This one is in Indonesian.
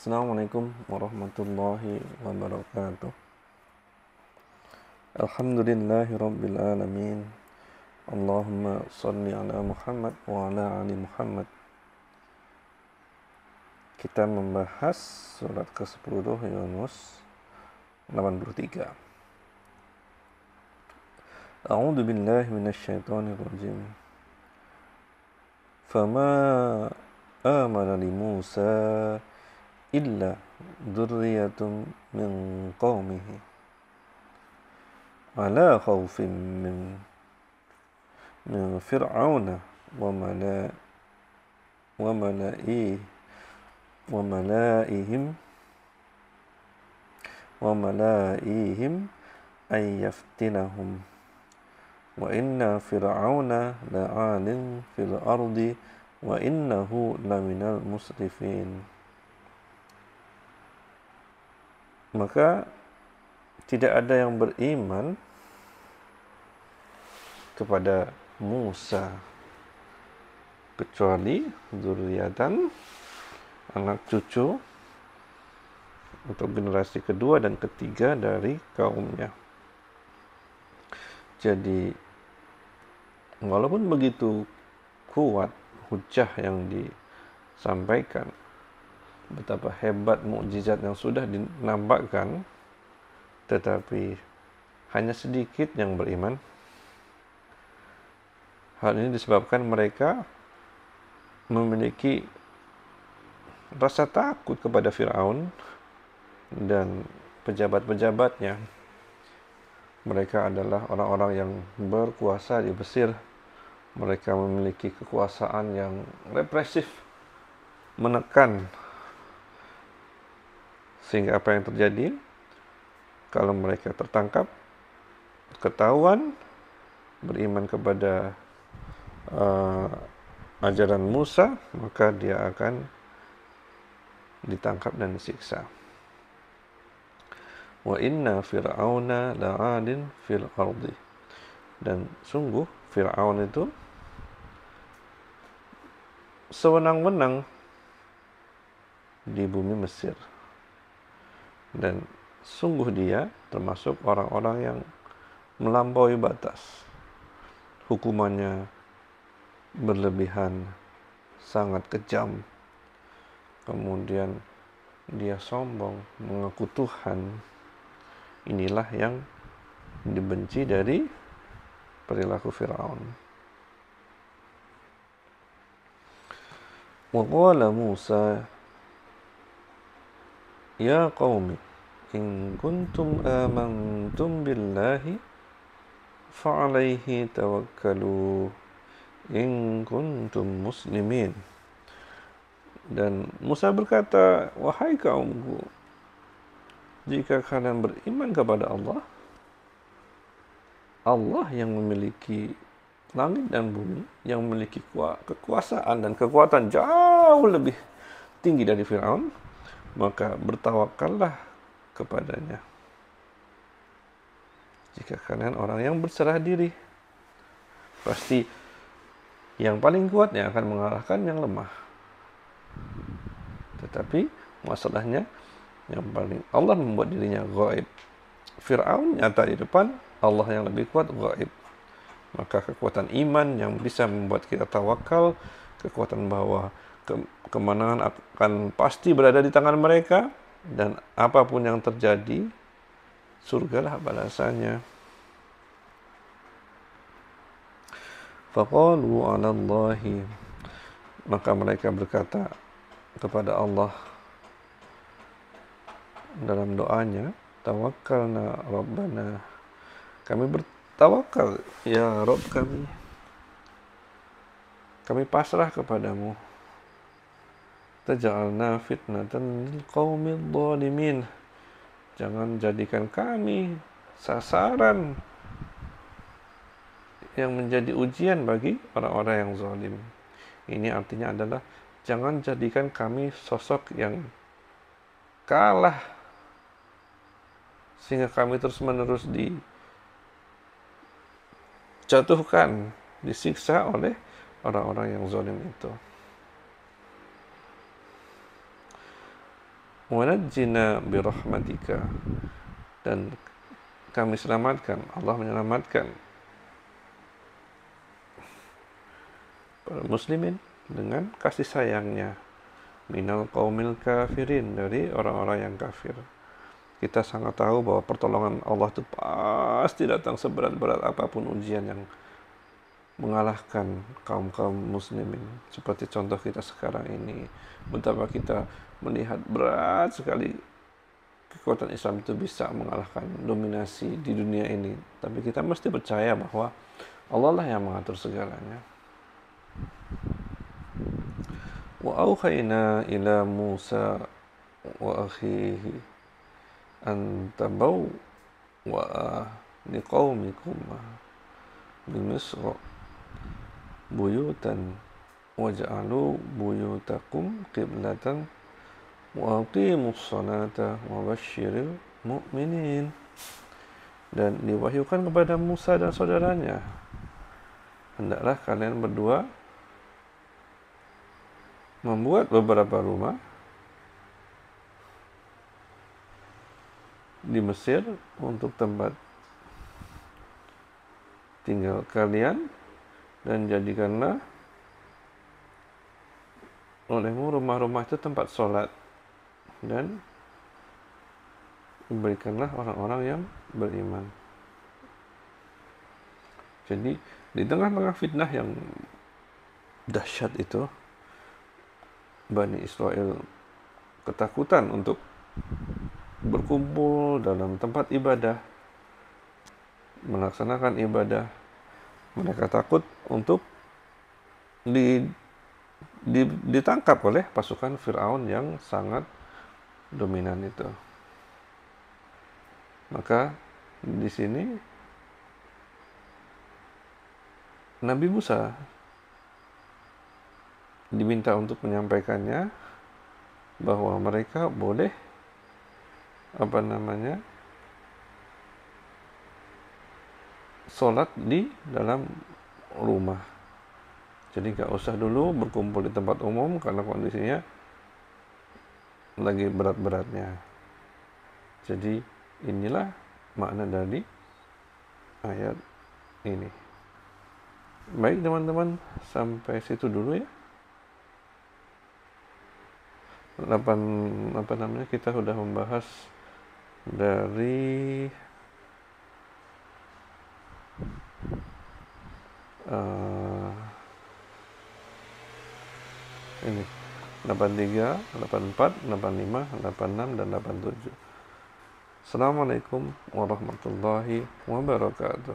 Assalamualaikum warahmatullahi wabarakatuh. Alhamdulillahi rabbil alamin. Allahumma salli ala Muhammad wa ala ali Muhammad. Kita membahas surat ke-10 Yunus 83. A'udzu billahi minasyaitonir rajim. Fama amana li Musa illa dzurriyyatun min qaumihi ala khawfin min fir'auna wa mala'ihi wa malaihim ay yaftinahum wa inna fir'auna la'alin fil ardi wa innahu laminal musrifin. Maka tidak ada yang beriman kepada Musa kecuali dzurriatan, anak cucu untuk generasi kedua dan ketiga dari kaumnya. Jadi walaupun begitu kuat hujah yang disampaikan, betapa hebat mukjizat yang sudah dinampakkan, tetapi hanya sedikit yang beriman. Hal ini disebabkan mereka memiliki rasa takut kepada Firaun dan pejabat-pejabatnya. Mereka adalah orang-orang yang berkuasa di Mesir. Mereka memiliki kekuasaan yang represif, menekan. Sehingga apa yang terjadi? Kalau mereka tertangkap, ketahuan, beriman kepada ajaran Musa, maka dia akan ditangkap dan disiksa. Wa inna fir'auna la'alin fil ardi. Dan sungguh Fir'aun itu sewenang-wenang di bumi Mesir. Dan sungguh dia termasuk orang-orang yang melampaui batas. Hukumannya berlebihan, sangat kejam. Kemudian dia sombong, mengaku Tuhan. Inilah yang dibenci dari perilaku Firaun. Wa qala Musa, ya qaumi, in kuntum amantum billahi fa'alaihi tawakkalu in kuntum muslimin. Dan Musa berkata, wahai kaumku, jika kalian beriman kepada Allah, Allah yang memiliki langit dan bumi, yang memiliki kekuasaan dan kekuatan jauh lebih tinggi dari Firaun, maka bertawakallah kepadanya. Jika kalian orang yang berserah diri, pasti yang paling kuat yang akan mengalahkan yang lemah. Tetapi masalahnya, yang paling Allah membuat dirinya gaib. Fir'aun nyata di depan, Allah yang lebih kuat gaib. Maka kekuatan iman yang bisa membuat kita tawakal, kekuatan bahwa kemenangan akan pasti berada di tangan mereka, dan apapun yang terjadi, surgalah balasannya. Faqalu 'ala Allahi, maka mereka berkata kepada Allah dalam doanya, tawakkalna Rabbana, kami bertawakal ya Rabb kami pasrah kepadamu. Taj'alna fitnatan lil qaumil zalimin, jangan jadikan kami sasaran yang menjadi ujian bagi orang-orang yang zalim. Ini artinya adalah jangan jadikan kami sosok yang kalah sehingga kami terus-menerus dijatuhkan, disiksa oleh orang-orang yang zalim itu. wa najjina bi rahmatika, dan kami selamatkan, Allah menyelamatkan para muslimin dengan kasih sayangnya, minal qaumil kafirin, dari orang-orang yang kafir. Kita sangat tahu bahwa pertolongan Allah itu pasti datang seberat-berat apapun ujian yang mengalahkan kaum-kaum muslimin. Seperti contoh kita sekarang ini, betapa kita melihat berat sekali kekuatan Islam itu bisa mengalahkan dominasi di dunia ini. Tapi kita mesti percaya bahwa Allah lah yang mengatur segalanya. Wa auhayna ila Musa wa akhihi an tabaw wa liqaumikum bi Misr buyutan waj'alu buyutakum qiblatan wa aqimus salata wa basyiril mu'minin. Dan diwahyukan kepada Musa dan saudaranya, hendaklah kalian berdua membuat beberapa rumah di Mesir untuk tempat tinggal kalian, dan jadikanlah olehmu rumah-rumah itu tempat sholat, dan berikanlah orang-orang yang beriman. Jadi di tengah-tengah fitnah yang dahsyat itu, Bani Israel ketakutan untuk berkumpul dalam tempat ibadah, melaksanakan ibadah. Mereka takut untuk ditangkap oleh pasukan Fir'aun yang sangat dominan itu. Maka di sini Nabi Musa diminta untuk menyampaikannya bahwa mereka boleh sholat di dalam rumah. Jadi gak usah dulu berkumpul di tempat umum karena kondisinya lagi berat-beratnya. Jadi inilah makna dari ayat ini. Baik teman-teman, sampai situ dulu ya. Kita sudah membahas dari ini 83, 84, 85, 86 dan 87. Assalamualaikum warahmatullahi wabarakatuh.